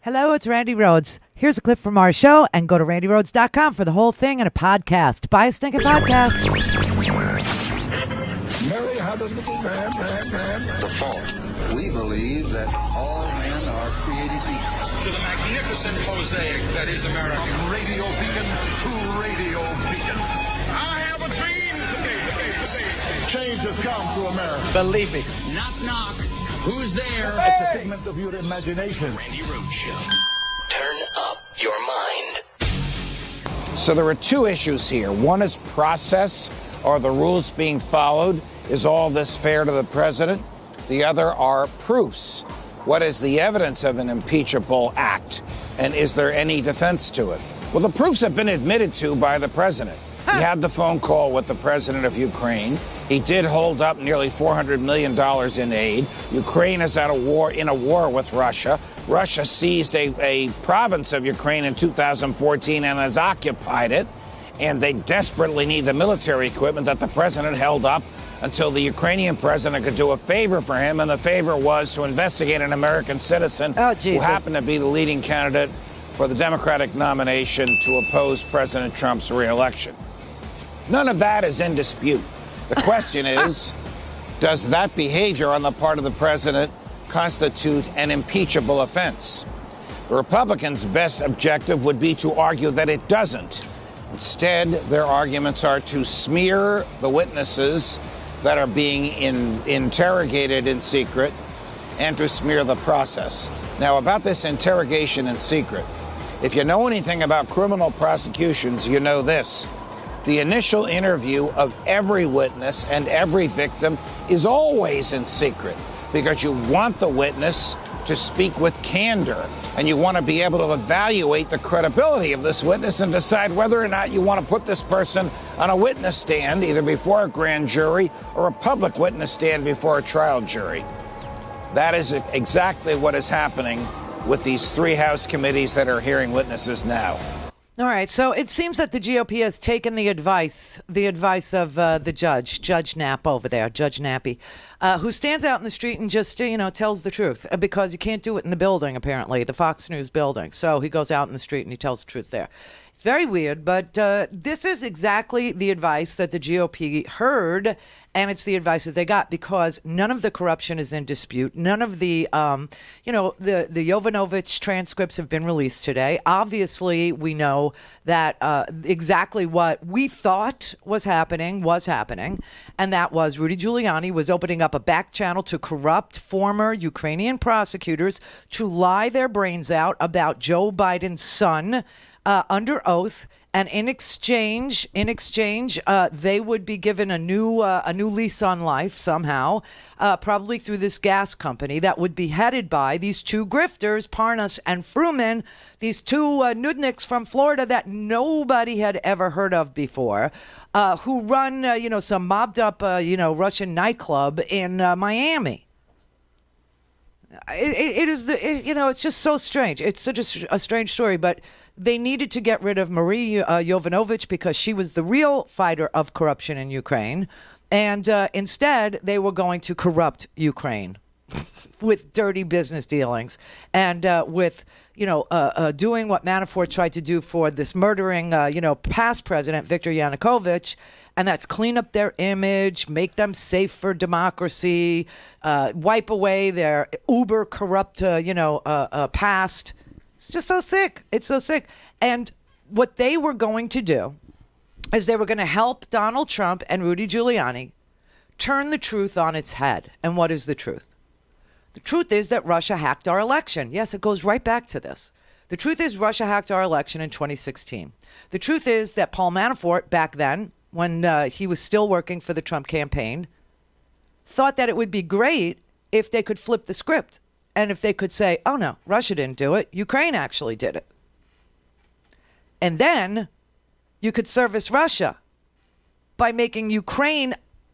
Hello, it's Randi Rhodes. Here's a clip from our show, and go to randyrhodes.com for the whole thing and a podcast. Buy a stinking podcast. Mary had a little man. The fall. We believe that all men are created equal. To the magnificent mosaic that is America. From radio beacon to radio beacon. I have a dream today. Change has come to America. Believe me. Knock, knock. Who's there? It's a figment of your imagination. Randi Rhodes Show. Turn up your mind. So there are two issues here. One is process. Are the rules being followed? Is all this fair to the president? The other are proofs. What is the evidence of an impeachable act? And is there any defense to it? Well, the proofs have been admitted to by the president. He had the phone call with the president of Ukraine. He did hold up nearly $400 million in aid. Ukraine is in a war with Russia. Russia seized a province of Ukraine in 2014 and has occupied it. And they desperately need the military equipment that the president held up until the Ukrainian president could do a favor for him. And the favor was to investigate an American citizen who happened to be the leading candidate for the Democratic nomination to oppose President Trump's reelection. None of that is in dispute. The question is, does that behavior on the part of the president constitute an impeachable offense? The Republicans' best objective would be to argue that it doesn't. Instead, their arguments are to smear the witnesses that are being interrogated in secret and to smear the process. Now, about this interrogation in secret, if you know anything about criminal prosecutions, you know this. The initial interview of every witness and every victim is always in secret because you want the witness to speak with candor and you want to be able to evaluate the credibility of this witness and decide whether or not you want to put this person on a witness stand, either before a grand jury or a public witness stand before a trial jury. That is exactly what is happening with these three House committees that are hearing witnesses now. All right, so it seems that the GOP has taken the advice of the Judge Knapp over there, Judge Nappy, who stands out in the street and just, tells the truth because you can't do it in the building, apparently, the Fox News building. So he goes out in the street and he tells the truth there. It's very weird, but this is exactly the advice that the GOP heard, and it's the advice that they got because none of the corruption is in dispute. None of the, the Yovanovitch transcripts have been released today. Obviously, we know that exactly what we thought was happening, and that was Rudy Giuliani was opening up a back channel to corrupt former Ukrainian prosecutors to lie their brains out about Joe Biden's son, under oath, and in exchange, they would be given a new lease on life somehow, probably through this gas company that would be headed by these two grifters, Parnas and Fruman, these two nudniks from Florida that nobody had ever heard of before, who run, some mobbed up, Russian nightclub in Miami. It's just so strange. It's such a strange story, but they needed to get rid of Marie Yovanovitch because she was the real fighter of corruption in Ukraine. And instead, they were going to corrupt Ukraine with dirty business dealings and with, doing what Manafort tried to do for this murdering, past president, Viktor Yanukovych. And that's clean up their image, make them safe for democracy, wipe away their uber corrupt, past. It's just so sick. It's so sick. And what they were going to do is they were going to help Donald Trump and Rudy Giuliani turn the truth on its head. And what is the truth? The truth is that Russia hacked our election. Yes, it goes right back to this. The truth is Russia hacked our election in 2016. The truth is that Paul Manafort back then, when he was still working for the Trump campaign, thought that it would be great if they could flip the script. And if they could say, oh, no, Russia didn't do it. Ukraine actually did it. And then you could service Russia by making Ukraine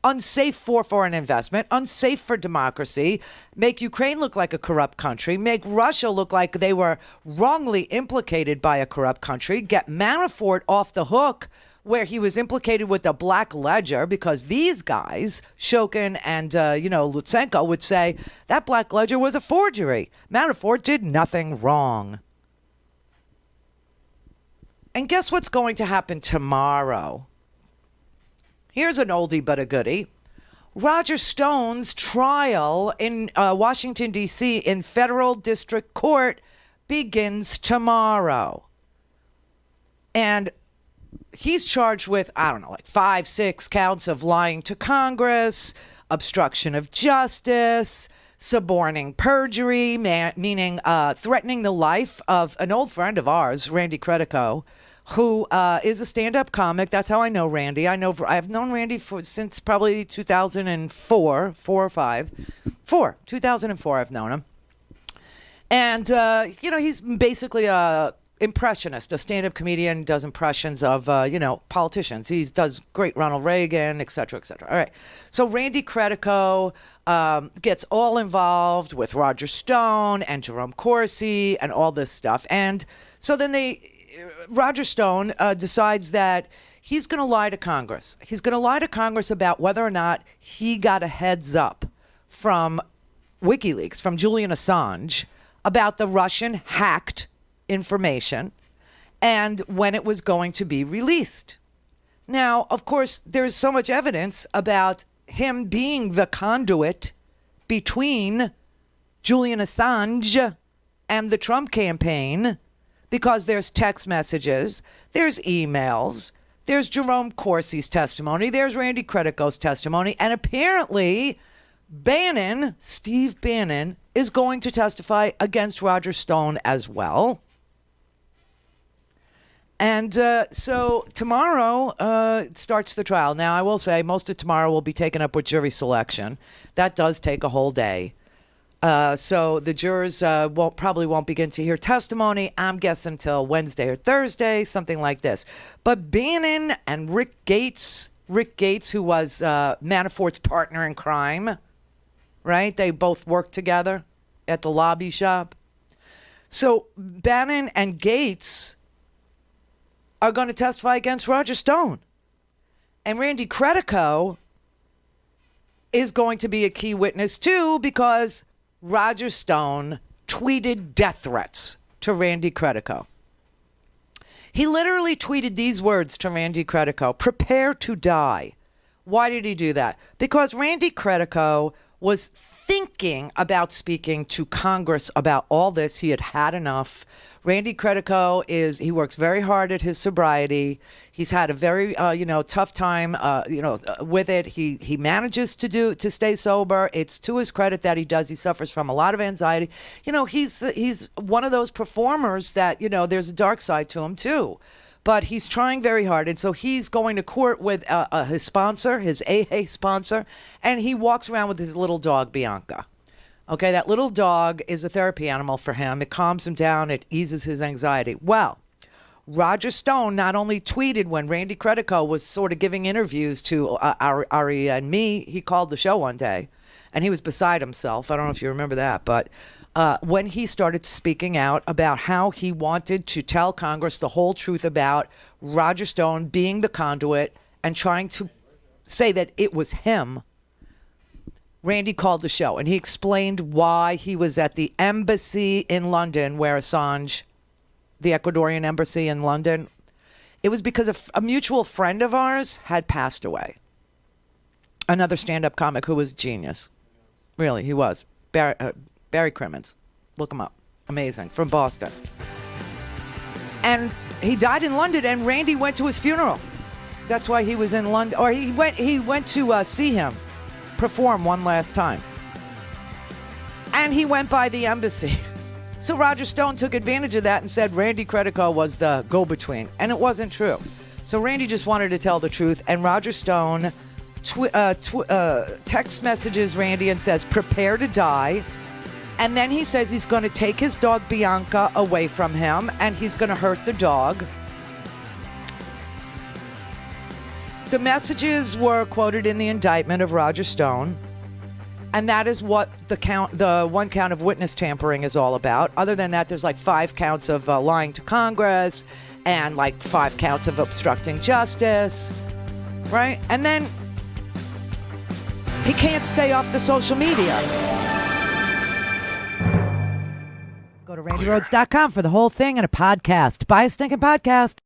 unsafe for foreign investment, unsafe for democracy, make Ukraine look like a corrupt country, make Russia look like they were wrongly implicated by a corrupt country, get Manafort off the hook where he was implicated with the Black Ledger, because these guys, Shokin and, Lutsenko, would say that Black Ledger was a forgery. Manafort did nothing wrong. And guess what's going to happen tomorrow? Here's an oldie but a goodie. Roger Stone's trial in Washington, D.C. in federal district court begins tomorrow. And he's charged with, 5-6 counts of lying to Congress, obstruction of justice, suborning perjury, meaning threatening the life of an old friend of ours, Randy Credico, who is a stand-up comic. That's how I know Randy. I've known Randy since probably 2004, 2004 I've known him. And, he's basically a impressionist, a stand-up comedian, does impressions of, politicians. He does great Ronald Reagan, et cetera, et cetera. All right. So Randy Credico gets all involved with Roger Stone and Jerome Corsi and all this stuff. And so then Roger Stone decides that he's going to lie to Congress. He's going to lie to Congress about whether or not he got a heads up from WikiLeaks, from Julian Assange, about the Russian hacked information and when it was going to be released. Now, of course, there's so much evidence about him being the conduit between Julian Assange and the Trump campaign, because there's text messages, there's emails, there's Jerome Corsi's testimony, there's Randy Credico's testimony, and apparently Steve Bannon, is going to testify against Roger Stone as well. And so tomorrow starts the trial. Now, I will say most of tomorrow will be taken up with jury selection. That does take a whole day. So the jurors probably won't begin to hear testimony, I'm guessing, until Wednesday or Thursday, something like this. But Bannon and Rick Gates, who was Manafort's partner in crime, right? They both worked together at the lobby shop. So Bannon and Gates are going to testify against Roger Stone. And Randy Credico is going to be a key witness too, because Roger Stone tweeted death threats to Randy Credico. He literally tweeted these words to Randy Credico: "Prepare to die." Why did he do that? Because Randy Credico was thinking about speaking to Congress about all this. He had had enough. Randy Credico he works very hard at his sobriety. He's had a very, tough time, with it. He manages to stay sober. It's to his credit that he does. He suffers from a lot of anxiety. He's one of those performers that, there's a dark side to him too. But he's trying very hard. And so he's going to court with his sponsor, his AA sponsor, and he walks around with his little dog, Bianca. Okay, that little dog is a therapy animal for him. It calms him down. It eases his anxiety. Well, Roger Stone not only tweeted when Randy Credico was sort of giving interviews to Ari and me. He called the show one day, and he was beside himself. I don't know if you remember that, but when he started speaking out about how he wanted to tell Congress the whole truth about Roger Stone being the conduit and trying to say that it was him, Randy called the show, and he explained why he was at the embassy in London where Assange, the Ecuadorian embassy in London, it was because a mutual friend of ours had passed away. Another stand-up comic who was a genius. Really, he was. Barry Crimmins. Look him up. Amazing. From Boston. And he died in London, and Randy went to his funeral. That's why he was in London. Or he went to see him perform one last time. And he went by the embassy. So Roger Stone took advantage of that and said Randy Credico was the go-between. And it wasn't true. So Randy just wanted to tell the truth. And Roger Stone text messages Randy and says, "Prepare to die." And then he says he's going to take his dog Bianca away from him, and he's going to hurt the dog. The messages were quoted in the indictment of Roger Stone. And that is what the one count of witness tampering is all about. Other than that, there's like 5 counts of lying to Congress and like 5 counts of obstructing justice, right? And then he can't stay off the social media. Go to RandiRhodes.com for the whole thing and a podcast. Buy a stinking podcast.